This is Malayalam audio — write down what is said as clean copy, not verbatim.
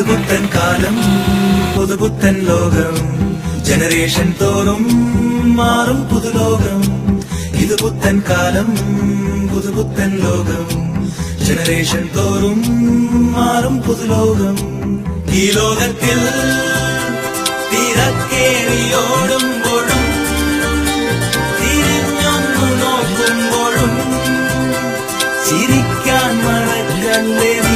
പുതുപുത്തൻ കാലം പുതുപുത്തൻ ലോകം ജനറേഷൻ തോറും മാറും പുതുലോകം ഇത് പുത്തൻ കാലം പുതുപുത്തൻ ലോകം ജനറേഷൻ തോറും മാറും പുതുലോകം ഈ ലോകത്തിൽ തിരക്കേറിയോടുമ്പോഴും തിരിഞ്ഞൊന്നു നോക്കുമ്പോഴും ചിരിക്കാൻ മറക്കല്ലേ